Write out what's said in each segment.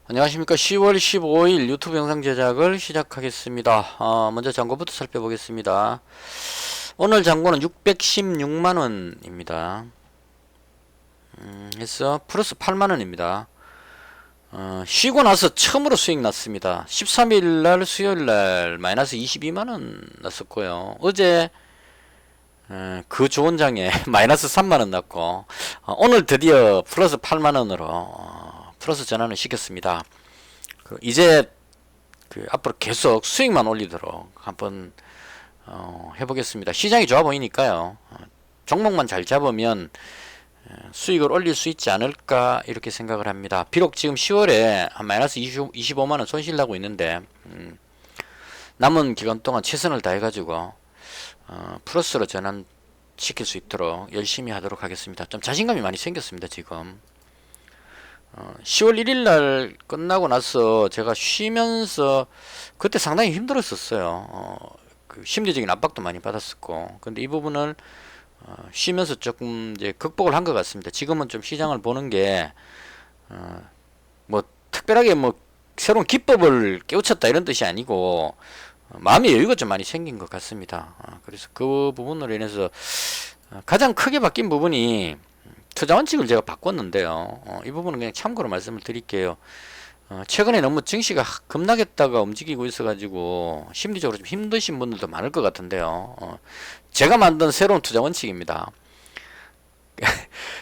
안녕하십니까. 10월 15일 유튜브 영상 제작을 시작하겠습니다. 먼저 잔고부터 살펴보겠습니다. 오늘 잔고는 616만원입니다. 해서 플러스 8만원입니다. 쉬고 나서 처음으로 수익 났습니다. 13일날 수요일날 마이너스 22만원 났었고요. 어제 그 좋은 장에 마이너스 3만원 났고, 오늘 드디어 플러스 8만원으로 플러스 전환을 시켰습니다. 이제 앞으로 계속 수익만 올리도록 한번 해보겠습니다. 시장이 좋아 보이니까요. 종목만 잘 잡으면 수익을 올릴 수 있지 않을까 이렇게 생각을 합니다. 비록 지금 10월에 한 마이너스 25만원 손실 나고 있는데 남은 기간 동안 최선을 다해가지고 플러스로 전환시킬 수 있도록 열심히 하도록 하겠습니다. 좀 자신감이 많이 생겼습니다. 지금 10월 1일 날 끝나고 나서 제가 쉬면서 그때 상당히 힘들었었어요. 그 심리적인 압박도 많이 받았었고, 근데 이 부분을 쉬면서 조금 이제 극복을 한 것 같습니다. 지금은 좀 시장을 보는 게 뭐 특별하게 뭐 새로운 기법을 깨우쳤다 이런 뜻이 아니고 마음의 여유가 좀 많이 생긴 것 같습니다. 그래서 그 부분으로 인해서 가장 크게 바뀐 부분이 투자 원칙을 제가 바꿨는데요. 이 부분은 그냥 참고로 말씀을 드릴게요. 최근에 너무 증시가 급락했다가 움직이고 있어가지고 심리적으로 좀 힘드신 분들도 많을 것 같은데요. 제가 만든 새로운 투자 원칙입니다.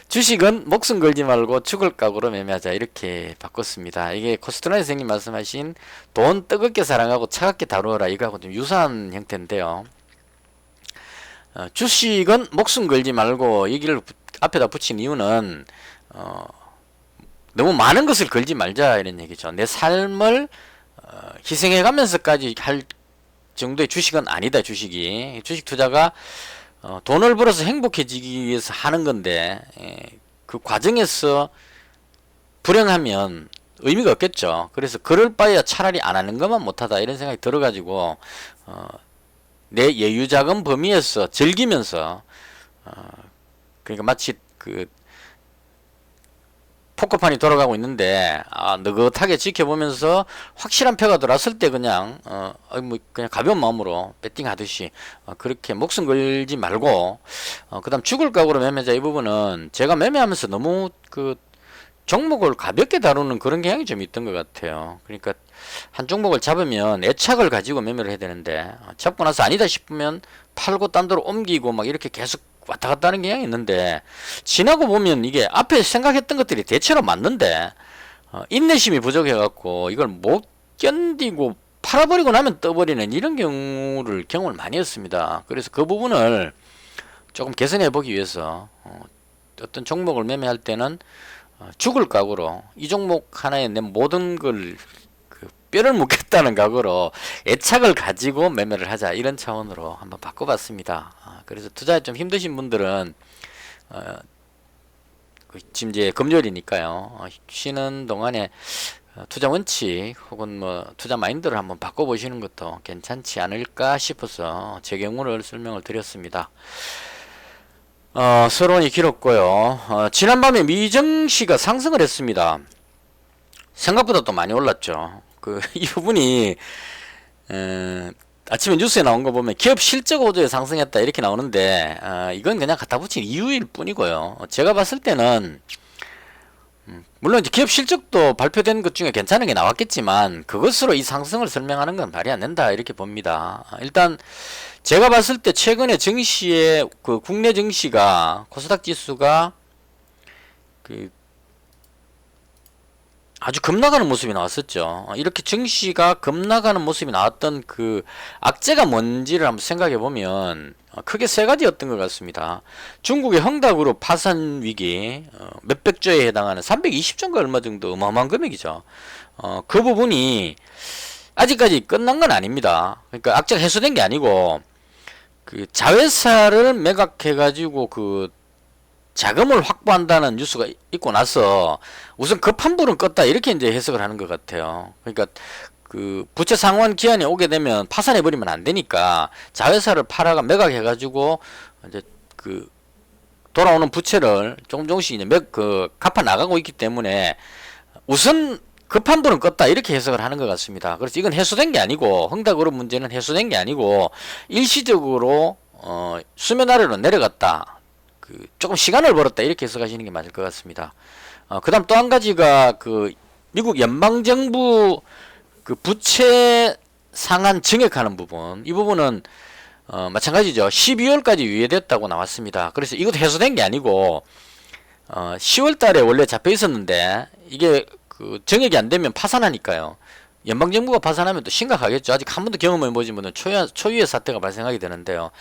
주식은 목숨 걸지 말고 죽을 각오로 매매하자 이렇게 바꿨습니다. 이게 코스트라 선생님 말씀하신 돈 뜨겁게 사랑하고 차갑게 다루어라 이거하고 좀 유사한 형태인데요. 주식은 목숨 걸지 말고 얘기를 앞에다 붙인 이유는 너무 많은 것을 걸지 말자 이런 얘기죠. 내 삶을 희생해가면서까지 할 정도의 주식은 아니다. 주식이 주식 투자가 돈을 벌어서 행복해지기 위해서 하는 건데 그 과정에서 불행하면 의미가 없겠죠. 그래서 그럴 바에야 차라리 안 하는 것만 못하다 이런 생각이 들어가지고 내 여유자금 범위에서 즐기면서 그러니까 마치 그 포커판이 돌아가고 있는데 느긋하게 지켜보면서 확실한 표가 들어왔을 때 그냥 뭐 그냥 가벼운 마음으로 배팅하듯이 그렇게 목숨 걸지 말고 그다음 죽을 각오로 매매자 이 부분은 제가 매매하면서 너무 그 종목을 가볍게 다루는 그런 경향이 좀 있던 것 같아요. 그러니까 한 종목을 잡으면 애착을 가지고 매매를 해야 되는데 잡고 나서 아니다 싶으면 팔고 딴 데로 옮기고 막 이렇게 계속 왔다 갔다 하는 경향이 있는데 지나고 보면 이게 앞에 생각했던 것들이 대체로 맞는데 인내심이 부족해 갖고 이걸 못 견디고 팔아버리고 나면 떠버리는 이런 경험을 많이 했습니다. 그래서 그 부분을 조금 개선해 보기 위해서 어떤 종목을 매매할 때는 죽을 각오로 이 종목 하나에 내 모든 걸 뼈를 묻겠다는 각오로 애착을 가지고 매매를 하자 이런 차원으로 한번 바꿔봤습니다. 그래서 투자에 좀 힘드신 분들은 지금 이제 금요일이니까요. 쉬는 동안에 투자 원칙 혹은 뭐 투자 마인드를 한번 바꿔보시는 것도 괜찮지 않을까 싶어서 제 경우를 설명을 드렸습니다. 서론이 길었고요. 지난밤에 미증시가 상승을 했습니다. 생각보다 또 많이 올랐죠. 이 부분이 아침에 뉴스에 나온 거 보면 기업 실적 5조에 상승했다 이렇게 나오는데 이건 그냥 갖다 붙인 이유일 뿐이고요. 제가 봤을 때는 물론 이제 기업 실적도 발표된 것 중에 괜찮은 게 나왔겠지만 그것으로 이 상승을 설명하는 건 말이 안 된다 이렇게 봅니다. 일단 제가 봤을 때 최근에 증시의 그 국내 증시가 코스닥 지수가 아주 급락하는 모습이 나왔었죠. 이렇게 증시가 급락하는 모습이 나왔던 그 악재가 뭔지를 한번 생각해 보면 크게 세 가지였던 것 같습니다. 중국의 헝다그룹 파산 위기, 몇백조에 해당하는 320조인가 얼마 정도 어마어마한 금액이죠. 그 부분이 아직까지 끝난 건 아닙니다. 그러니까 악재가 해소된 게 아니고 그 자회사를 매각해 가지고 그 자금을 확보한다는 뉴스가 있고 나서 우선 급한 불은 껐다 이렇게 이제 해석을 하는 것 같아요. 그러니까 그 부채 상환 기한이 오게 되면 파산해 버리면 안 되니까 자회사를 팔아가 매각해 가지고 이제 그 돌아오는 부채를 조금씩 이제 갚아 나가고 있기 때문에 우선 급한 불은 껐다 이렇게 해석을 하는 것 같습니다. 그래서 이건 해소된 게 아니고 흥다그룹 문제는 해소된 게 아니고 일시적으로 수면 아래로 내려갔다. 조금 시간을 벌었다 이렇게 해석하시는 게 맞을 것 같습니다. 그다음 또 한 가지가 미국 연방정부 부채 상한 증액하는 부분, 이 부분은 마찬가지죠. 12월까지 유예됐다고 나왔습니다. 그래서 이것도 해소된 게 아니고 10월 달에 원래 잡혀 있었는데 이게 증액이 안 되면 파산하니까요. 연방정부가 파산하면 또 심각하겠죠. 아직 한 번도 경험해보지 못한 초유의 사태가 발생하게 되는데요.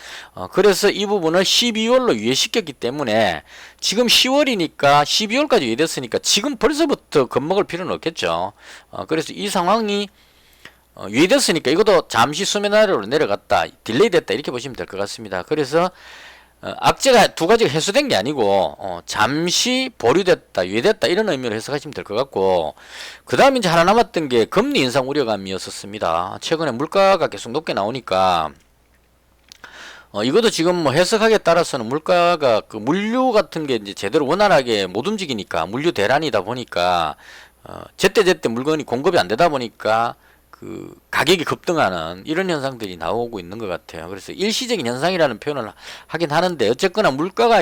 그래서 이 부분을 12월로 유예시켰기 때문에 지금 10월이니까 12월까지 유예됐으니까 지금 벌써부터 겁먹을 필요는 없겠죠. 그래서 이 상황이 유예됐으니까 이것도 잠시 수면 아래로 내려갔다, 딜레이 됐다 이렇게 보시면 될 것 같습니다. 그래서 악재가 두 가지가 해소된 게 아니고 잠시 보류됐다, 유예됐다 이런 의미로 해석하시면 될 것 같고, 그 다음 이제 하나 남았던 게 금리 인상 우려감이었습니다. 최근에 물가가 계속 높게 나오니까 이것도 지금 뭐 해석하기에 따라서는 물가가 물류 같은 게 이제 제대로 원활하게 못 움직이니까, 물류 대란이다 보니까 제때제때 물건이 공급이 안 되다 보니까 가격이 급등하는 이런 현상들이 나오고 있는 것 같아요. 그래서 일시적인 현상이라는 표현을 하긴 하는데, 어쨌거나 물가가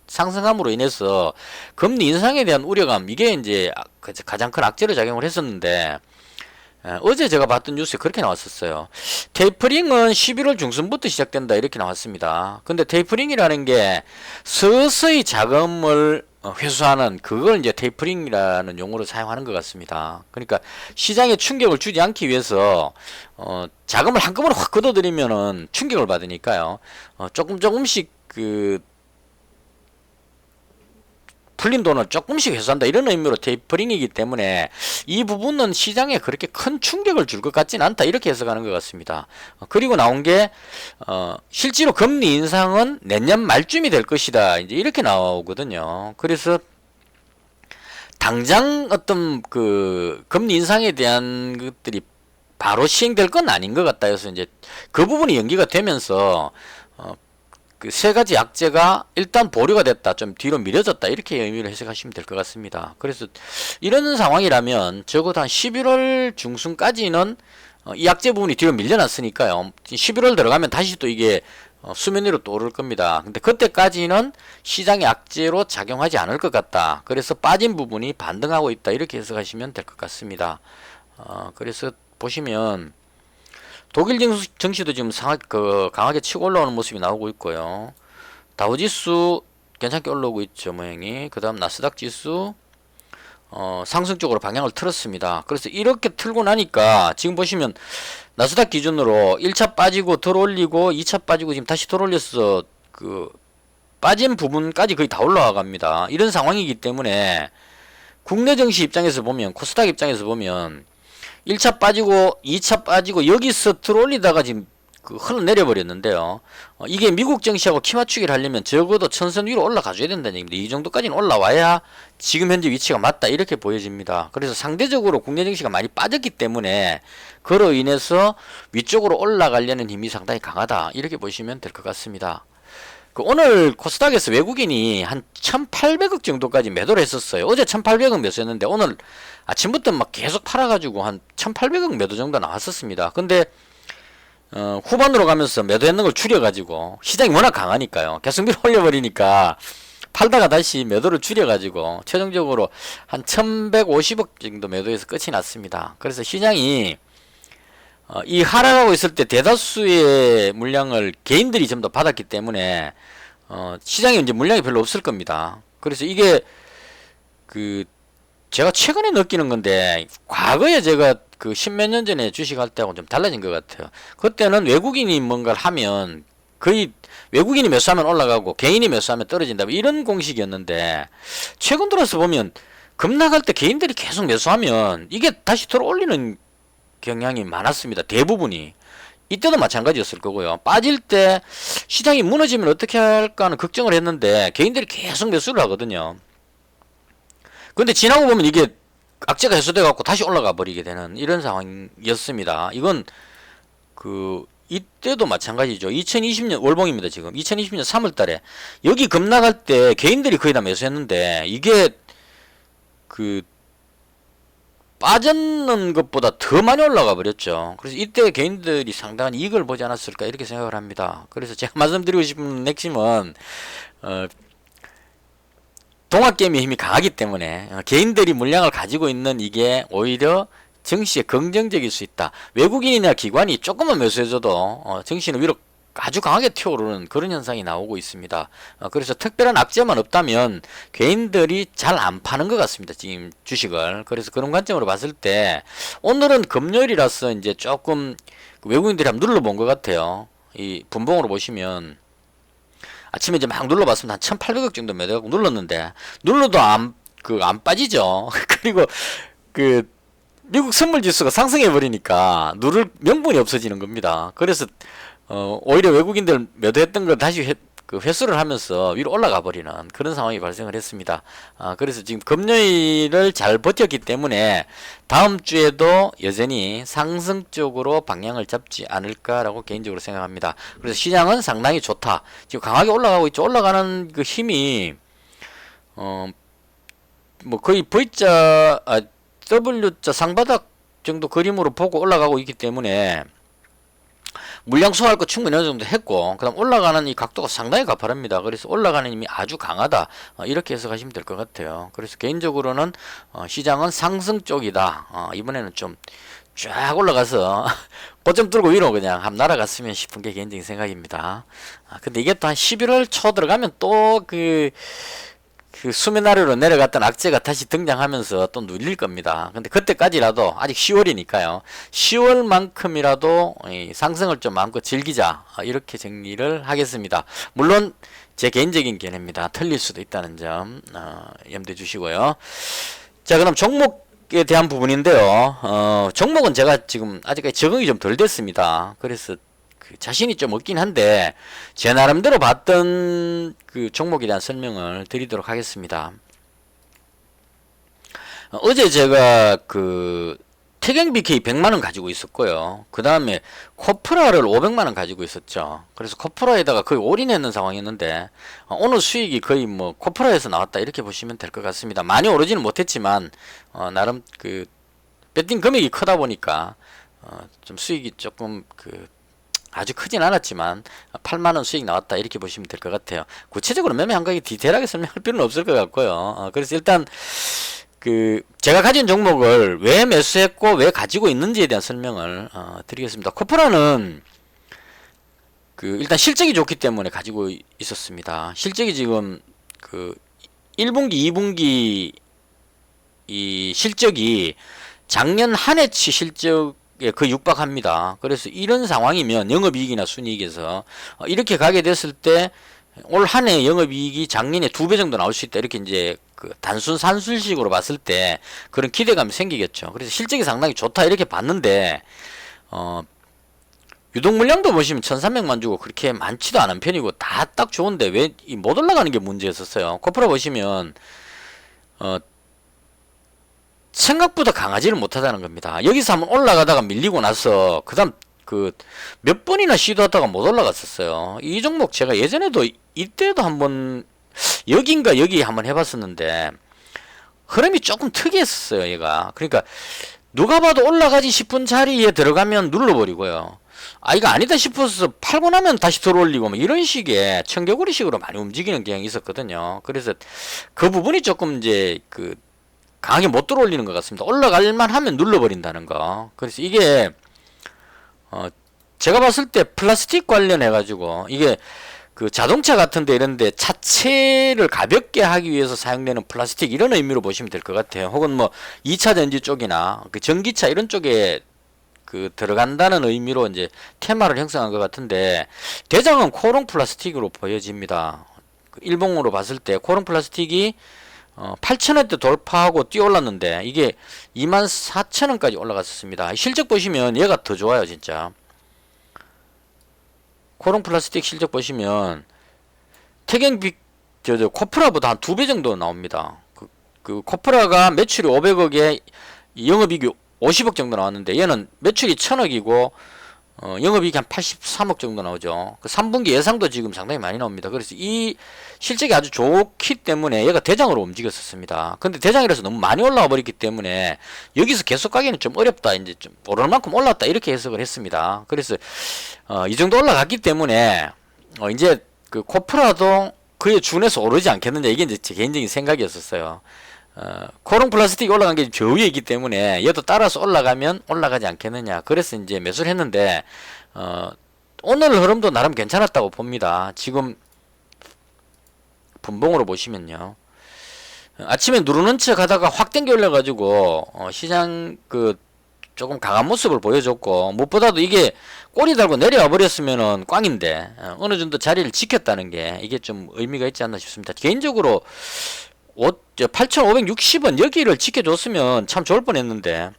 상승함으로 인해서 금리 인상에 대한 우려감, 이게 이제 가장 큰 악재로 작용을 했었는데, 어제 제가 봤던 뉴스에 그렇게 나왔었어요. 테이퍼링은 11월 중순부터 시작된다 이렇게 나왔습니다. 근데 테이퍼링이라는 게 서서히 자금을 회수하는, 그걸 이제 테이퍼링이라는 용어로 사용하는 것 같습니다. 그러니까 시장에 충격을 주지 않기 위해서 자금을 한꺼번에 확 걷어들이면은 충격을 받으니까요. 조금씩 풀린 돈을 조금씩 회수한다 이런 의미로 테이퍼링이기 때문에 이 부분은 시장에 그렇게 큰 충격을 줄 것 같지는 않다 이렇게 해석하는 것 같습니다. 그리고 나온 게 실제로 금리 인상은 내년 말쯤이 될 것이다 이제 이렇게 나오거든요. 그래서 당장 어떤 금리 인상에 대한 것들이 바로 시행될 건 아닌 것 같다 해서 이제 그 부분이 연기가 되면서 세 가지 악재가 일단 보류가 됐다, 좀 뒤로 미뤄졌다 이렇게 의미를 해석하시면 될 것 같습니다. 그래서 이런 상황이라면 적어도 한 11월 중순까지는 이 악재 부분이 뒤로 밀려났으니까요. 11월 들어가면 다시 또 이게 수면 위로 또 오를 겁니다. 근데 그때까지는 시장의 악재로 작용하지 않을 것 같다. 그래서 빠진 부분이 반등하고 있다 이렇게 해석하시면 될 것 같습니다. 그래서 보시면 독일 증시도 지금 강하게 치고 올라오는 모습이 나오고 있고요. 다우지수 괜찮게 올라오고 있죠, 모양이. 그 다음 나스닥 지수 상승 쪽으로 방향을 틀었습니다. 그래서 이렇게 틀고 나니까 지금 보시면 나스닥 기준으로 1차 빠지고 들어올리고 2차 빠지고 지금 다시 들어올려서 빠진 부분까지 거의 다 올라와 갑니다. 이런 상황이기 때문에 국내 증시 입장에서 보면, 코스닥 입장에서 보면 1차 빠지고 2차 빠지고 여기서 들어올리다가 지금 흘러내려 버렸는데요. 이게 미국 증시하고 키 맞추기를 하려면 적어도 천선 위로 올라가줘야 된다는 얘기입니다. 이 정도까지는 올라와야 지금 현재 위치가 맞다 이렇게 보여집니다. 그래서 상대적으로 국내 증시가 많이 빠졌기 때문에 그로 인해서 위쪽으로 올라가려는 힘이 상당히 강하다 이렇게 보시면 될 것 같습니다. 오늘 코스닥에서 외국인이 한 1800억 정도까지 매도를 했었어요. 어제 1800억 매수했는데 오늘 아침부터 막 계속 팔아가지고 한 1800억 매도 정도 나왔었습니다. 근데 후반으로 가면서 매도했는 걸 줄여가지고, 시장이 워낙 강하니까요, 계속 밀어 올려버리니까 팔다가 다시 매도를 줄여가지고 최종적으로 한 1150억 정도 매도해서 끝이 났습니다. 그래서 시장이 이 하락하고 있을 때 대다수의 물량을 개인들이 전부 다 받았기 때문에 시장에 이제 물량이 별로 없을 겁니다. 그래서 이게 제가 최근에 느끼는 건데, 과거에 제가 십몇 년 전에 주식할 때하고는 좀 달라진 것 같아요. 그때는 외국인이 뭔가를 하면 거의 외국인이 매수하면 올라가고 개인이 매수하면 떨어진다 이런 공식이었는데, 최근 들어서 보면 급락할 때 개인들이 계속 매수하면 이게 다시 들어올리는 경향이 많았습니다. 대부분이. 이때도 마찬가지였을 거고요. 빠질 때 시장이 무너지면 어떻게 할까 하는 걱정을 했는데 개인들이 계속 매수를 하거든요. 근데 지나고 보면 이게 악재가 해소돼 갖고 다시 올라가 버리게 되는 이런 상황이었습니다. 이건 이때도 마찬가지죠. 2020년 월봉입니다. 지금 2020년 3월 달에 여기 급락할 때 개인들이 거의 다 매수했는데, 이게 빠졌는 것보다 더 많이 올라가 버렸죠. 그래서 이때 개인들이 상당한 이익을 보지 않았을까 이렇게 생각을 합니다. 그래서 제가 말씀드리고 싶은 핵심은 동학개미의 힘이 강하기 때문에 개인들이 물량을 가지고 있는 이게 오히려 증시에 긍정적일 수 있다. 외국인이나 기관이 조금만 매수해줘도 증시는 위로 아주 강하게 튀어오르는 그런 현상이 나오고 있습니다. 그래서 특별한 악재만 없다면 개인들이 잘 안 파는 것 같습니다. 지금 주식을. 그래서 그런 관점으로 봤을 때 오늘은 금요일이라서 이제 조금 외국인들이 한번 눌러본 것 같아요. 이 분봉으로 보시면 아침에 이제 막 눌러봤습니다. 한 1,800억 정도 매도하고 눌렀는데 눌러도 안 빠지죠. 그리고 미국 선물 지수가 상승해 버리니까 누를 명분이 없어지는 겁니다. 그래서 오히려 외국인들 매도했던 거 다시 회수를 하면서 위로 올라가 버리는 그런 상황이 발생을 했습니다. 그래서 지금 금요일을 잘 버텼기 때문에 다음 주에도 여전히 상승 쪽으로 방향을 잡지 않을까라고 개인적으로 생각합니다. 그래서 시장은 상당히 좋다. 지금 강하게 올라가고 있죠. 올라가는 그 힘이 뭐 거의 V자 W자 상바닥 정도 그림으로 보고 올라가고 있기 때문에 물량 소화할 거 충분히 어느 정도 했고, 그 다음 올라가는 이 각도가 상당히 가파릅니다. 그래서 올라가는 힘이 아주 강하다. 이렇게 해석하시면 될 것 같아요. 그래서 개인적으로는 시장은 상승 쪽이다. 이번에는 좀 쫙 올라가서 고점 뚫고 위로 그냥 한번 날아갔으면 싶은 게 개인적인 생각입니다. 근데 이게 또 한 11월 초 들어가면 또 그 수면 아래로 내려갔던 악재가 다시 등장하면서 또 눌릴 겁니다. 근데 그때까지라도 아직 10월이니까요. 10월만큼이라도 상승을 좀 마음껏 즐기자. 이렇게 정리를 하겠습니다. 물론 제 개인적인 견해입니다. 틀릴 수도 있다는 점 염두해 주시고요. 자, 그럼 종목에 대한 부분인데요. 종목은 제가 지금 아직까지 적응이 좀 덜 됐습니다. 그래서 자신이 좀 없긴 한데 제 나름대로 봤던 그 종목에 대한 설명을 드리도록 하겠습니다. 어제 제가 태경 BK 100만원 가지고 있었고요. 그 다음에 코프라를 500만원 가지고 있었죠. 그래서 코프라에다가 거의 올인했는 상황이었는데 오늘 수익이 거의 뭐 코프라에서 나왔다 이렇게 보시면 될 것 같습니다. 많이 오르지는 못했지만 나름 배팅 금액이 크다 보니까 좀 수익이 조금 아주 크진 않았지만 8만원 수익 나왔다 이렇게 보시면 될 것 같아요. 구체적으로 매매 한가지 디테일하게 설명할 필요는 없을 것 같고요. 그래서 일단 제가 가진 종목을 왜 매수했고 왜 가지고 있는지에 대한 설명을 드리겠습니다. 코프라는 일단 실적이 좋기 때문에 가지고 있었습니다. 실적이 지금 1분기 2분기 이 실적이 작년 한 해치 실적 거의 육박합니다. 그래서 이런 상황이면 영업이익이나 순이익에서 이렇게 가게 됐을 때 올 한 해 영업이익이 작년에 2배 정도 나올 수 있다. 이렇게 이제 단순 산술식으로 봤을 때 그런 기대감이 생기겠죠. 그래서 실적이 상당히 좋다 이렇게 봤는데 유동 물량도 보시면 1,300만 주고 그렇게 많지도 않은 편이고 다 딱 좋은데 왜 못 올라가는 게 문제였었어요. 코프라 보시면 생각보다 강하지를 못하다는 겁니다. 여기서 한번 올라가다가 밀리고 나서 그 다음 몇 번이나 시도하다가 못 올라갔었어요. 이 종목 제가 예전에도 이때도 한번 여기인가 여기 한번 해봤었는데 흐름이 조금 특이했었어요. 얘가 그러니까 누가 봐도 올라가지 싶은 자리에 들어가면 눌러버리고요. 이거 아니다 싶어서 팔고 나면 다시 들어올리고 뭐 이런 식의 청개구리식으로 많이 움직이는 경향이 있었거든요. 그래서 그 부분이 조금 이제 강하게 못 들어올리는 것 같습니다. 올라갈만 하면 눌러버린다는 거. 그래서 이게 제가 봤을 때 플라스틱 관련해 가지고 이게 자동차 같은데 이런데 차체를 가볍게 하기 위해서 사용되는 플라스틱 이런 의미로 보시면 될 것 같아요. 혹은 뭐 2차 전지 쪽이나 전기차 이런 쪽에 들어간다는 의미로 이제 테마를 형성한 것 같은데 대장은 코롱 플라스틱으로 보여집니다. 일봉으로 봤을 때 코롱 플라스틱이 8,000원대 돌파하고 뛰어올랐는데 이게 24,000원까지 올라갔었습니다. 실적 보시면 얘가 더 좋아요. 진짜 코롱 플라스틱 실적 보시면 태경빅 코프라보다 한 2배 정도 나옵니다. 코프라가 매출이 500억에 영업이익이 50억 정도 나왔는데 얘는 매출이 1,000억이고 영업이익이 한 83억 정도 나오죠. 그 3분기 예상도 지금 상당히 많이 나옵니다. 그래서 이 실적이 아주 좋기 때문에 얘가 대장으로 움직였었습니다. 근데 대장이라서 너무 많이 올라와 버렸기 때문에 여기서 계속 가기는 좀 어렵다. 이제 좀 오르는 만큼 올랐다. 이렇게 해석을 했습니다. 그래서 이 정도 올라갔기 때문에 이제 그 코프라도 그에 준해서 오르지 않겠느냐. 이게 이제 제 개인적인 생각이었었어요. 코롱 플라스틱이 올라간 게 저 위에 있기 때문에 얘도 따라서 올라가면 올라가지 않겠느냐. 그래서 이제 매수를 했는데 오늘 흐름도 나름 괜찮았다고 봅니다. 지금 분봉으로 보시면요. 아침에 누르는 척 하다가 확 땡겨 올려가지고 시장 그 조금 강한 모습을 보여줬고, 무엇보다도 이게 꼬리 달고 내려와 버렸으면은 꽝인데 어느 정도 자리를 지켰다는 게 이게 좀 의미가 있지 않나 싶습니다. 개인적으로 8,560원 여기를 지켜줬으면 참 좋을 뻔했는데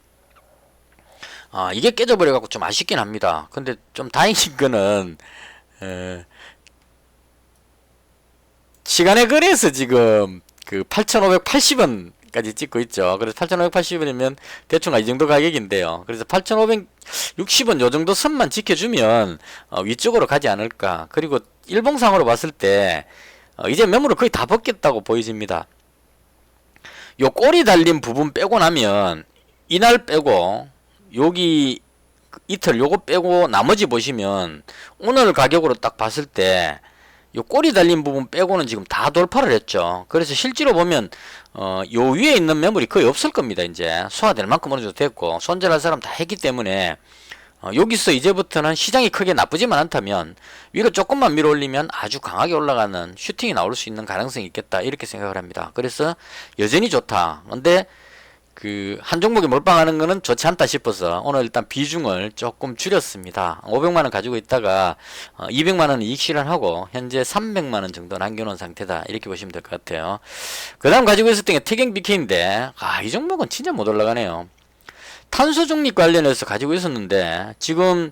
이게 깨져버려갖고 좀 아쉽긴 합니다. 근데 좀 다행인 거는 시간에 거래에서 지금 그 8,580원까지 찍고 있죠. 그래서 8,580원이면 대충 이 정도 가격인데요. 그래서 8,560원 요 정도 선만 지켜주면 위쪽으로 가지 않을까. 그리고 일봉상으로 봤을 때 이제 매물을 거의 다 벗겼다고 보여집니다. 요 꼬리 달린 부분 빼고 나면 이날 빼고 여기 이틀 요거 빼고 나머지 보시면 오늘 가격으로 딱 봤을 때 요 꼬리 달린 부분 빼고는 지금 다 돌파를 했죠. 그래서 실제로 보면 요 위에 있는 매물이 거의 없을 겁니다. 이제 소화될 만큼 어느 정도 됐고 손절할 사람 다 했기 때문에 여기서 이제부터는 시장이 크게 나쁘지만 않다면 위로 조금만 밀어 올리면 아주 강하게 올라가는 슈팅이 나올 수 있는 가능성이 있겠다, 이렇게 생각을 합니다. 그래서 여전히 좋다. 근데 그 한 종목에 몰빵하는 거는 좋지 않다 싶어서 오늘 일단 비중을 조금 줄였습니다. 500만원 가지고 있다가 200만원 이익 실현하고 현재 300만원 정도 남겨놓은 상태다, 이렇게 보시면 될 것 같아요. 그 다음 가지고 있었던 게 태경 BK인데 이 종목은 진짜 못 올라가네요. 탄소 중립 관련해서 가지고 있었는데 지금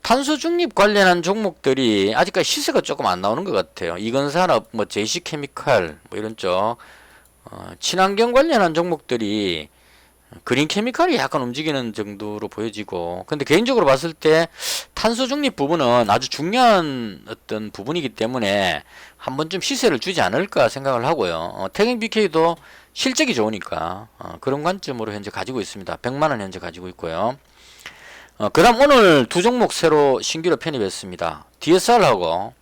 탄소 중립 관련한 종목들이 아직까지 시세가 조금 안 나오는 것 같아요. 이건산업, 뭐 JC케미칼, 뭐 이런 쪽 친환경 관련한 종목들이 그린 케미칼이 약간 움직이는 정도로 보여지고, 근데 개인적으로 봤을 때 탄소 중립 부분은 아주 중요한 어떤 부분이기 때문에 한 번쯤 시세를 주지 않을까 생각을 하고요. 태경 BK도 실적이 좋으니까 그런 관점으로 현재 가지고 있습니다. 100만원 현재 가지고 있고요. 그 다음 오늘 두 종목 새로 신규로 편입했습니다. DSR하고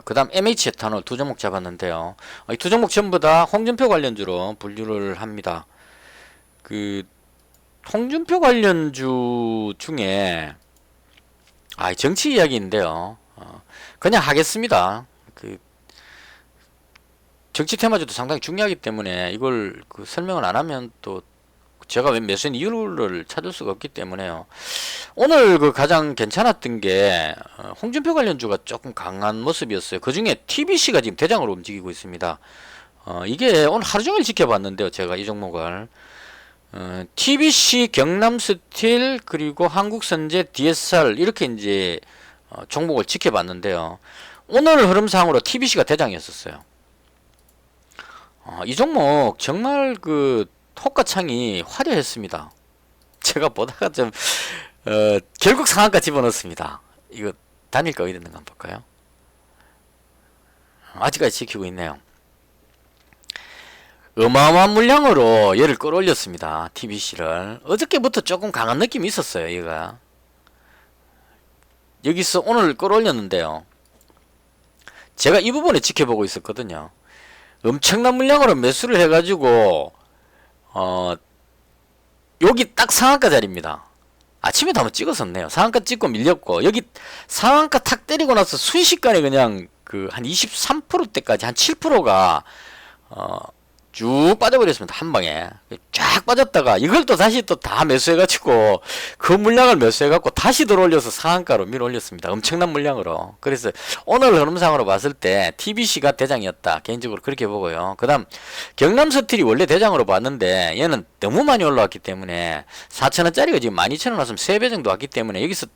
그 다음 MH 에탄올 두 종목 잡았는데요. 이 두 종목 전부 다 홍준표 관련주로 분류를 합니다. 그 홍준표 관련주 중에 정치 이야기인데요. 그냥 하겠습니다. 그 정치 테마주도 상당히 중요하기 때문에 이걸 설명을 안 하면 또 제가 왜 매수한 이유를 찾을 수가 없기 때문에요. 오늘 가장 괜찮았던 게 홍준표 관련주가 조금 강한 모습이었어요. 그 중에 TBC가 지금 대장으로 움직이고 있습니다. 이게 오늘 하루 종일 지켜봤는데요. 제가 이 종목을 TBC, 경남스틸, 그리고 한국선제, DSR 이렇게 이제 종목을 지켜봤는데요. 오늘 흐름상으로 TBC가 대장이었었어요. 이 종목 정말 호가창이 화려했습니다. 제가 보다가 좀 결국 상한가 집어넣습니다. 이거 단일가 어디 있는가 한번 볼까요? 아직까지 지키고 있네요. 어마어마한 물량으로 얘를 끌어올렸습니다. TBC를 어저께부터 조금 강한 느낌이 있었어요. 얘가 여기서 오늘 끌어올렸는데요. 제가 이 부분에 지켜보고 있었거든요. 엄청난 물량으로 매수를 해가지고 여기 딱 상한가 자리입니다. 아침에도 한번 찍었었네요. 상한가 찍고 밀렸고, 여기 상한가 탁 때리고 나서 순식간에 그냥 한 23%대까지 한 7%가 쭉 빠져버렸습니다. 한 방에 쫙 빠졌다가 이걸 또 다시 또 다 매수해가지고 그 물량을 매수해갖고 다시 들어올려서 상한가로 밀어올렸습니다. 엄청난 물량으로. 그래서 오늘 흐름상으로 봤을 때 TBC가 대장이었다, 개인적으로 그렇게 보고요. 그 다음 경남스틸이 원래 대장으로 봤는데 얘는 너무 많이 올라왔기 때문에 4,000원짜리가 지금 12,000원 왔으면 3배 정도 왔기 때문에 여기서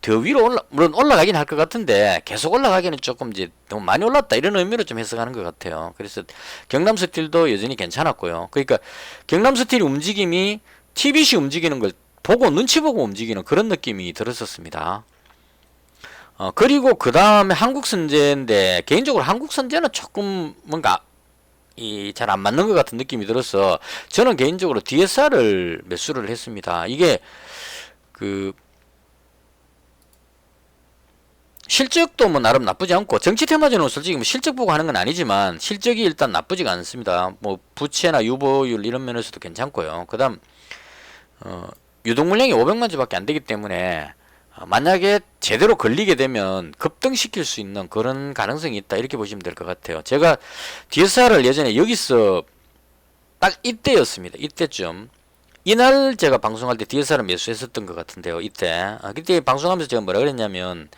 더 위로 물론 올라가긴 할 것 같은데 계속 올라가기는 조금 이제 너무 많이 올랐다, 이런 의미로 좀 해석하는 것 같아요. 그래서 경남스틸도 여전히 괜찮았고요. 그러니까 경남스틸 움직임이 TBC 움직이는 걸 보고 눈치 보고 움직이는 그런 느낌이 들었었습니다. 그리고 그 다음에 한국선제인데 개인적으로 한국선제는 조금 뭔가 잘 안 맞는 것 같은 느낌이 들어서 저는 개인적으로 DSR을 매수를 했습니다. 이게 그 실적도 뭐 나름 나쁘지 않고 정치 테마주는 솔직히 뭐 실적 보고 하는 건 아니지만 실적이 일단 나쁘지가 않습니다. 뭐 부채나 유보율 이런 면에서도 괜찮고요. 그다음 유동 물량이 500만 주밖에 안 되기 때문에 만약에 제대로 걸리게 되면 급등시킬 수 있는 그런 가능성이 있다 이렇게 보시면 될 것 같아요. 제가 DSR을 예전에 여기서 딱 이때였습니다. 이때쯤 이날 제가 방송할 때 DSR을 매수했었던 것 같은데요. 이때 그때 방송하면서 제가 뭐라 그랬냐면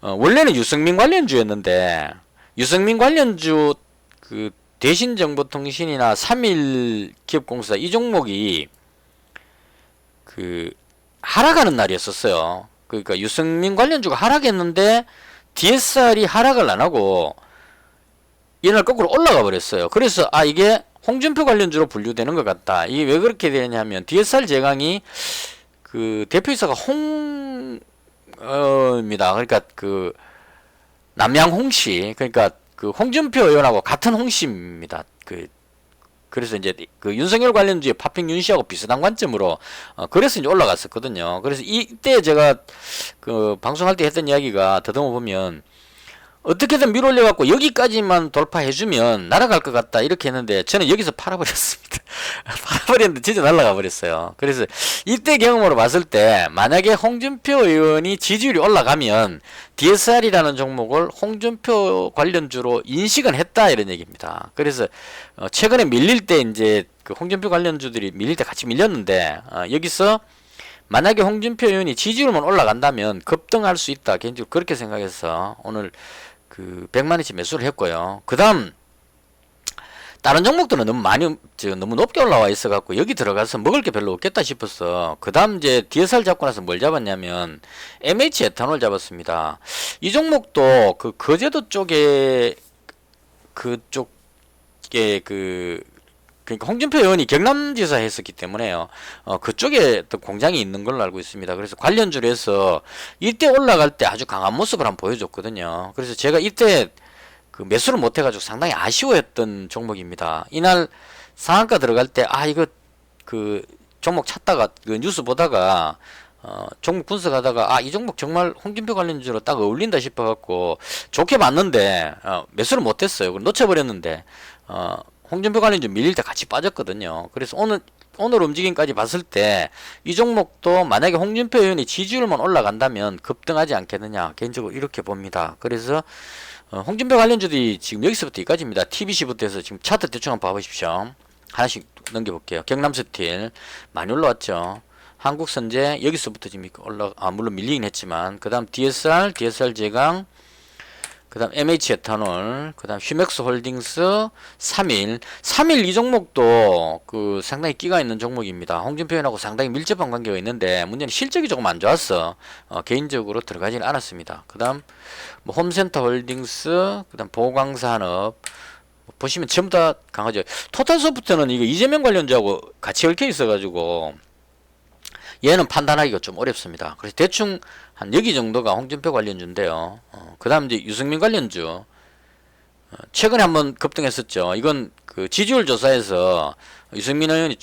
원래는 유승민 관련주였는데 유승민 관련주 그 대신정보통신이나 3일기업공사 이 종목이 그 하락하는 날이었었어요. 그러니까 유승민 관련주가 하락했는데 DSR이 하락을 안 하고 이날 거꾸로 올라가 버렸어요. 그래서 이게 홍준표 관련주로 분류되는 것 같다. 이게 왜 그렇게 되냐면 DSR 제강이 그 대표이사가 홍입니다. 그러니까 그 남양 홍씨, 그러니까 그 홍준표 의원하고 같은 홍씨입니다. 그래서 이제 그 윤석열 관련주의 파평 윤씨하고 비슷한 관점으로 그래서 이제 올라갔었거든요. 그래서 이때 제가 그 방송할 때 했던 이야기가 더듬어 보면 어떻게든 밀어올려갖고 여기까지만 돌파해주면 날아갈 것 같다 이렇게 했는데 저는 여기서 팔아버렸습니다. 팔아버렸는데 진짜 날아가 버렸어요. 그래서 이때 경험으로 봤을 때 만약에 홍준표 의원이 지지율이 올라가면 DSR이라는 종목을 홍준표 관련주로 인식은 했다 이런 얘기입니다. 그래서 최근에 밀릴 때 이제 그 홍준표 관련주들이 밀릴 때 같이 밀렸는데 여기서 만약에 홍준표 의원이 지지율만 올라간다면 급등할 수 있다. 개인적으로 그렇게 생각해서 오늘 그 100만원치 매수를 했고요. 그 다음 다른 종목들은 너무 높게 올라와 있어 갖고 여기 들어가서 먹을 게 별로 없겠다 싶어서 그 다음 이제 DSR 잡고 나서 뭘 잡았냐면 MH 에탄올 잡았습니다. 이 종목도 그 거제도 쪽에 그쪽에 그러니까 홍준표 의원이 경남지사 했었기 때문에요. 그쪽에 또 공장이 있는 걸로 알고 있습니다. 그래서 관련주로 해서 이때 올라갈 때 아주 강한 모습을 한번 보여줬거든요. 그래서 제가 이때 그 매수를 못 해가지고 상당히 아쉬워했던 종목입니다. 이날 상한가 들어갈 때 이거 그 종목 찾다가 그 뉴스 보다가 종목 분석하다가 이 종목 정말 홍준표 관련주로 딱 어울린다 싶어갖고 좋게 봤는데 매수를 못했어요. 놓쳐버렸는데 홍준표 관련주 밀릴 때 같이 빠졌거든요. 그래서 오늘 움직임까지 봤을 때 이 종목도 만약에 홍준표 의원이 지지율만 올라간다면 급등하지 않겠느냐 개인적으로 이렇게 봅니다. 그래서 홍준표 관련주들이 지금 여기서부터 여기까지입니다. TBC부터 해서 지금 차트 대충 한번 봐보십시오. 하나씩 넘겨볼게요. 경남스틸 많이 올라왔죠. 한국선제 여기서부터 지금 물론 밀리긴 했지만 그 다음 DSR 제강, 그 다음 MH 에탄올, 그 다음 휴맥스 홀딩스, 3일 이 종목도 그 상당히 끼가 있는 종목입니다. 홍준표 의원하고 상당히 밀접한 관계가 있는데 문제는 실적이 조금 안 좋았어. 개인적으로 들어가지는 않았습니다. 그 다음 뭐 홈센터 홀딩스, 그 다음 보광산업 보시면 전부 다 강하죠. 토탈소프트는 이거 이재명 관련주하고 같이 얽혀 있어가지고 얘는 판단하기가 좀 어렵습니다. 그래서 대충 한 여기 정도가 홍준표 관련주인데요. 그 다음 이제 유승민 관련주. 최근에 한번 급등했었죠. 이건 그 지지율 조사에서 유승민 의원이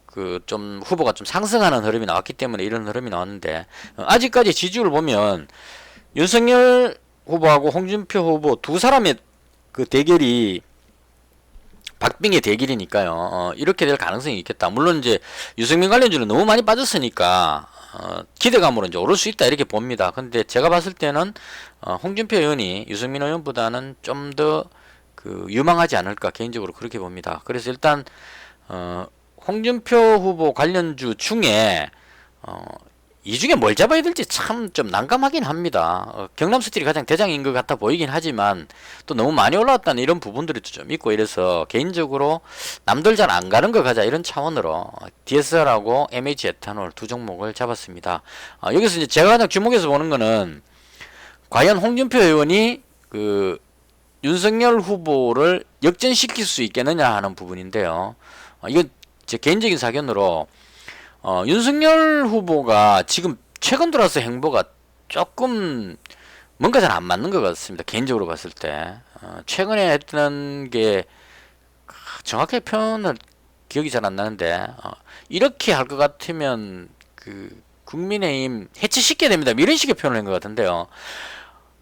그 좀 후보가 좀 상승하는 흐름이 나왔기 때문에 이런 흐름이 나왔는데 아직까지 지지율을 보면 윤석열 후보하고 홍준표 후보 두 사람의 그 대결이 박빙의 대결이니까요. 이렇게 될 가능성이 있겠다. 물론 이제 유승민 관련주는 너무 많이 빠졌으니까 기대감으로 이제 오를 수 있다 이렇게 봅니다. 근데 제가 봤을 때는 홍준표 의원이 유승민 의원보다는 좀 더 그 유망하지 않을까 개인적으로 그렇게 봅니다. 그래서 일단 홍준표 후보 관련주 중에 이 중에 뭘 잡아야 될지 참 좀 난감하긴 합니다. 경남스틸이 가장 대장인 것 같아 보이긴 하지만 또 너무 많이 올라왔다는 이런 부분들이 좀 있고 이래서 개인적으로 남들 잘 안 가는 거 가자 이런 차원으로 DSR하고 MH 에탄올 두 종목을 잡았습니다. 여기서 이제 제가 가장 주목해서 보는 거는 과연 홍준표 의원이 그 윤석열 후보를 역전시킬 수 있겠느냐 하는 부분인데요. 이건 제 개인적인 사견으로 윤석열 후보가 지금 최근 들어서 행보가 조금 뭔가 잘 안 맞는 것 같습니다. 개인적으로 봤을 때. 최근에 했던 게 정확하게 표현을 기억이 잘 안 나는데, 이렇게 할 것 같으면 그 국민의힘 해체시켜야 됩니다. 이런 식의 표현을 한 것 같은데요.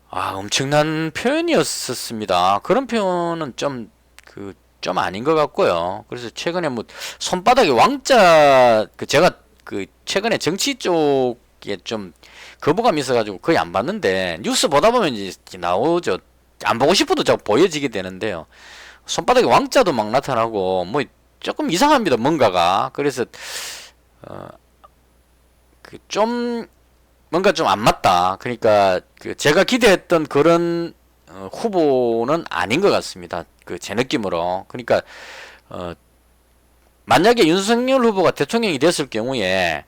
엄청난 표현이었었습니다. 그런 표현은 좀 아닌 것 같고요. 그래서 최근에 뭐 손바닥에 왕자, 제가 최근에 정치 쪽에 좀 거부감이 있어가지고 거의 안 봤는데, 뉴스 보다 보면 이제 나오죠. 안 보고 싶어도 자꾸 보여지게 되는데요. 손바닥에 왕자도 막 나타나고 뭐 조금 이상합니다. 뭔가가. 그래서 좀 뭔가 좀 안 맞다. 그러니까 제가 기대했던 그런 후보는 아닌 것 같습니다. 제 느낌으로. 그러니까 만약에 윤석열 후보가 대통령이 됐을 경우에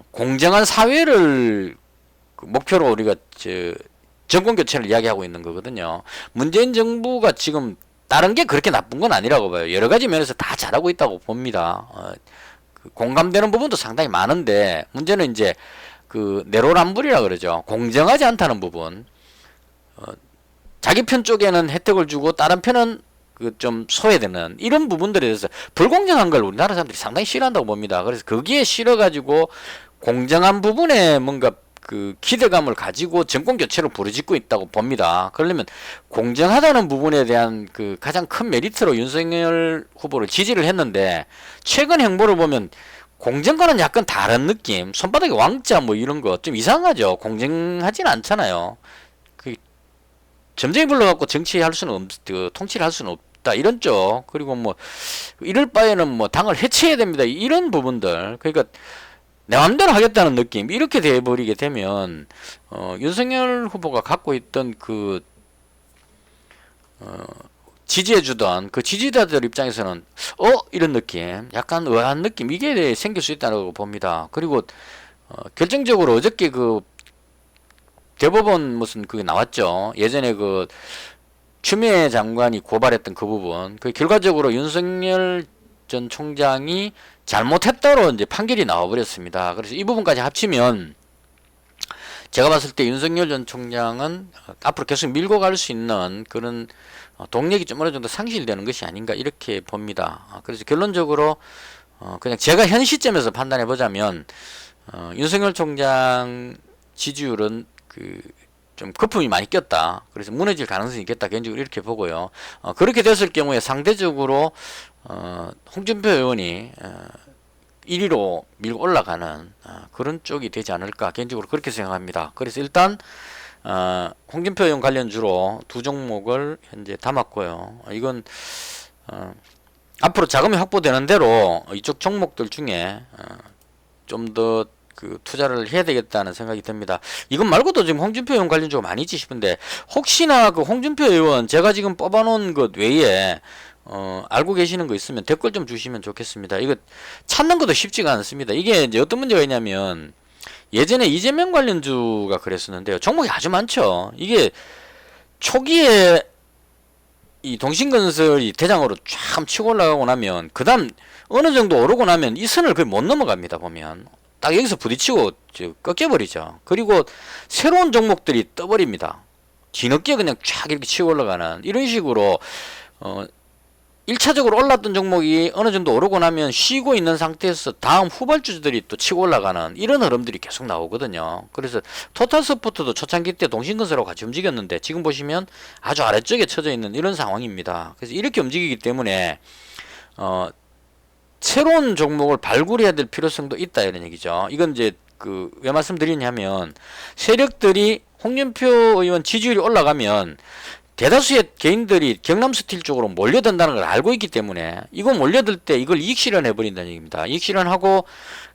공정한 사회를 목표로 우리가 정권 교체를 이야기하고 있는 거거든요. 문재인 정부가 지금 다른 게 그렇게 나쁜 건 아니라고 봐요. 여러 가지 면에서 다 잘하고 있다고 봅니다. 공감되는 부분도 상당히 많은데, 문제는 이제 내로남불이라 그러죠. 공정하지 않다는 부분. 자기 편 쪽에는 혜택을 주고 다른 편은 좀 소외되는 이런 부분들에 대해서 불공정한 걸 우리나라 사람들이 상당히 싫어한다고 봅니다. 그래서 거기에 싫어가지고 공정한 부분에 뭔가 기대감을 가지고 정권 교체를 부르짖고 있다고 봅니다. 그러려면 공정하다는 부분에 대한 가장 큰 메리트로 윤석열 후보를 지지를 했는데, 최근 행보를 보면 공정과는 약간 다른 느낌, 손바닥에 왕자 뭐 이런 거 좀 이상하죠. 공정하진 않잖아요. 점쟁이 불러갖고 정치할 수는 통치를 할 수는 없다 이런 쪽. 그리고 뭐 이럴 바에는 뭐 당을 해체해야 됩니다 이런 부분들. 그러니까 내 맘대로 하겠다는 느낌 이렇게 돼버리게 되면 윤석열 후보가 갖고 있던 지지해주던 지지자들 입장에서는 이런 느낌, 약간 의아한 느낌 이게 생길 수 있다고 봅니다. 그리고 결정적으로 어저께 대법원 무슨 그게 나왔죠. 예전에 추미애 장관이 고발했던 그 부분, 결과적으로 윤석열 전 총장이 잘못했다로 이제 판결이 나와버렸습니다. 그래서 이 부분까지 합치면 제가 봤을 때 윤석열 전 총장은 앞으로 계속 밀고 갈 수 있는 그런 동력이 좀 어느 정도 상실되는 것이 아닌가 이렇게 봅니다. 그래서 결론적으로 그냥 제가 현 시점에서 판단해 보자면 윤석열 총장 지지율은 좀 거품이 많이 꼈다. 그래서 무너질 가능성이 있겠다. 개인적으로 이렇게 보고요. 그렇게 됐을 경우에 상대적으로 홍준표 의원이 1위로 밀고 올라가는 그런 쪽이 되지 않을까 개인적으로 그렇게 생각합니다. 그래서 일단 홍준표 의원 관련주로 두 종목을 현재 담았고요. 이건 앞으로 자금이 확보되는 대로 이쪽 종목들 중에 좀 더 투자를 해야 되겠다는 생각이 듭니다. 이것 말고도 지금 홍준표 의원 관련주가 많이 있지 싶은데, 혹시나 홍준표 의원 제가 지금 뽑아놓은 것 외에 알고 계시는 거 있으면 댓글 좀 주시면 좋겠습니다. 이거 찾는 것도 쉽지가 않습니다. 이게 이제 어떤 문제가 있냐면, 예전에 이재명 관련주가 그랬었는데요. 종목이 아주 많죠. 이게 초기에 이 동신건설이 대장으로 쫙 치고 올라가고 나면, 그 다음 어느 정도 오르고 나면 이 선을 거의 못 넘어갑니다. 보면 딱 여기서 부딪히고 꺾여버리죠. 그리고 새로운 종목들이 떠버립니다. 뒤늦게 그냥 쫙 이렇게 치고 올라가는 이런 식으로 1차적으로 올랐던 종목이 어느 정도 오르고 나면 쉬고 있는 상태에서 다음 후발주들이 또 치고 올라가는 이런 흐름들이 계속 나오거든요. 그래서 토탈스포트도 초창기 때 동신건설하고 같이 움직였는데 지금 보시면 아주 아래쪽에 쳐져 있는 이런 상황입니다. 그래서 이렇게 움직이기 때문에 새로운 종목을 발굴해야 될 필요성도 있다 이런 얘기죠. 이건 이제 왜 말씀드리냐면, 세력들이 홍준표 의원 지지율이 올라가면 대다수의 개인들이 경남스틸 쪽으로 몰려든다는 걸 알고 있기 때문에, 이거 몰려들 때 이걸 이익 실현해 버린다는 얘기입니다. 이익 실현하고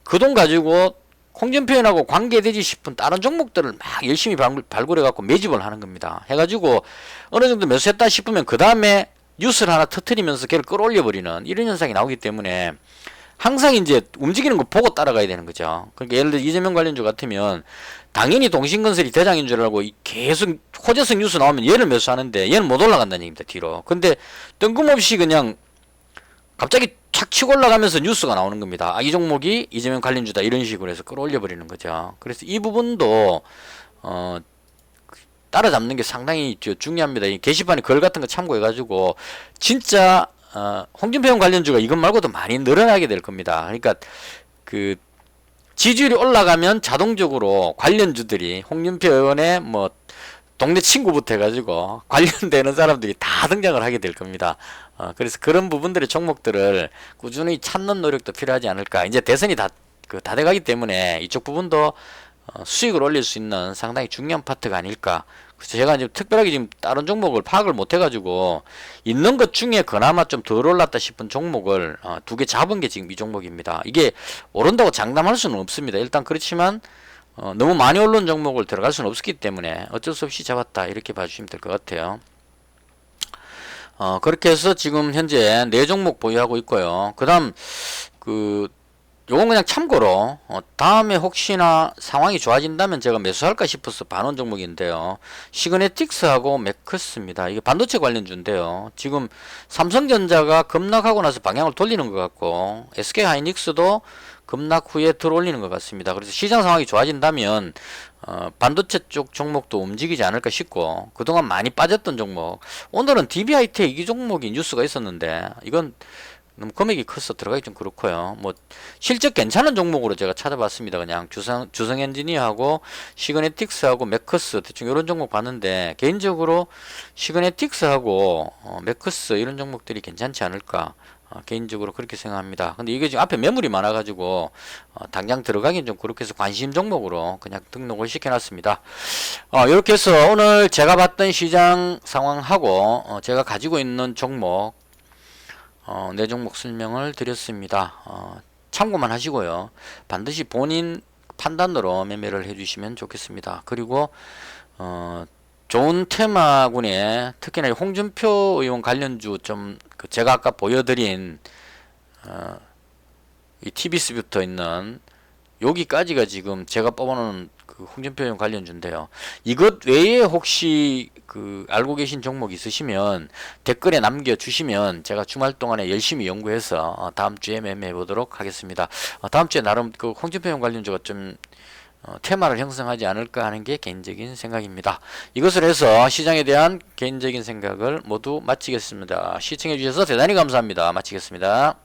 그 돈 가지고 홍준표 의원하고 관계되지 싶은 다른 종목들을 막 열심히 발굴해 갖고 매집을 하는 겁니다. 해가지고 어느 정도 매수했다 싶으면 그 다음에 뉴스를 하나 터트리면서 걔를 끌어올려 버리는 이런 현상이 나오기 때문에 항상 이제 움직이는 거 보고 따라가야 되는 거죠. 그러니까 예를 들어 이재명 관련주 같으면 당연히 동신건설이 대장인 줄 알고 계속 호재성 뉴스 나오면 얘를 매수하는데 얘는 못 올라간다는 얘기입니다. 뒤로. 근데 뜬금없이 그냥 갑자기 착 치고 올라가면서 뉴스가 나오는 겁니다. 아, 이 종목이 이재명 관련주다 이런 식으로 해서 끌어올려 버리는 거죠. 그래서 이 부분도 따라잡는 게 상당히 중요합니다. 이 게시판에 글 같은 거 참고해가지고 진짜 홍준표 의원 관련주가 이것 말고도 많이 늘어나게 될 겁니다. 그러니까 그 지지율이 올라가면 자동적으로 관련주들이 홍준표 의원의 뭐 동네 친구부터 해가지고 관련되는 사람들이 다 등장을 하게 될 겁니다. 그래서 그런 부분들의 종목들을 꾸준히 찾는 노력도 필요하지 않을까. 이제 대선이 다 돼가기 때문에 이쪽 부분도 수익을 올릴 수 있는 상당히 중요한 파트가 아닐까. 그래서 제가 지금 특별하게 지금 다른 종목을 파악을 못 해가지고 있는 것 중에 그나마 좀 덜 올랐다 싶은 종목을 두 개 잡은 게 지금 이 종목입니다. 이게 오른다고 장담할 수는 없습니다. 일단 그렇지만 너무 많이 오른 종목을 들어갈 수는 없었기 때문에 어쩔 수 없이 잡았다 이렇게 봐주시면 될 것 같아요. 그렇게 해서 지금 현재 4종목 보유하고 있고요. 그 다음 요건 그냥 참고로 다음에 혹시나 상황이 좋아진다면 제가 매수할까 싶어서 반원 종목인데요. 시그네틱스하고 매크스입니다. 이게 반도체 관련주인데요. 지금 삼성전자가 급락하고 나서 방향을 돌리는 것 같고 SK하이닉스도 급락 후에 들어올리는 것 같습니다. 그래서 시장 상황이 좋아진다면 반도체 쪽 종목도 움직이지 않을까 싶고, 그동안 많이 빠졌던 종목, 오늘은 DB하이텍 이 종목이 뉴스가 있었는데 이건 너무 금액이 커서 들어가기 좀 그렇고요. 뭐 실적 괜찮은 종목으로 제가 찾아봤습니다. 그냥 주성엔지니어하고 시그네틱스하고 매커스 대충 이런 종목 봤는데, 개인적으로 시그네틱스하고 매커스 이런 종목들이 괜찮지 않을까, 개인적으로 그렇게 생각합니다. 근데 이게 지금 앞에 매물이 많아가지고 당장 들어가긴 좀 그렇게 해서 관심 종목으로 그냥 등록을 시켜놨습니다. 이렇게 해서 오늘 제가 봤던 시장 상황하고 제가 가지고 있는 종목 네 종목 설명을 드렸습니다. 참고만 하시고요. 반드시 본인 판단으로 매매를 해주시면 좋겠습니다. 그리고 좋은 테마군에 특히나 홍준표 의원 관련주 좀 제가 아까 보여드린 이 TBS부터 있는 여기까지가 지금 제가 뽑아놓은 홍준표 의원 관련주인데요. 이것 외에 혹시 알고 계신 종목 있으시면 댓글에 남겨주시면 제가 주말 동안에 열심히 연구해서 다음 주에 매매해 보도록 하겠습니다. 다음 주에 나름 홍준표 의원 관련주가 좀 테마를 형성하지 않을까 하는 게 개인적인 생각입니다. 이것을 해서 시장에 대한 개인적인 생각을 모두 마치겠습니다. 시청해 주셔서 대단히 감사합니다. 마치겠습니다.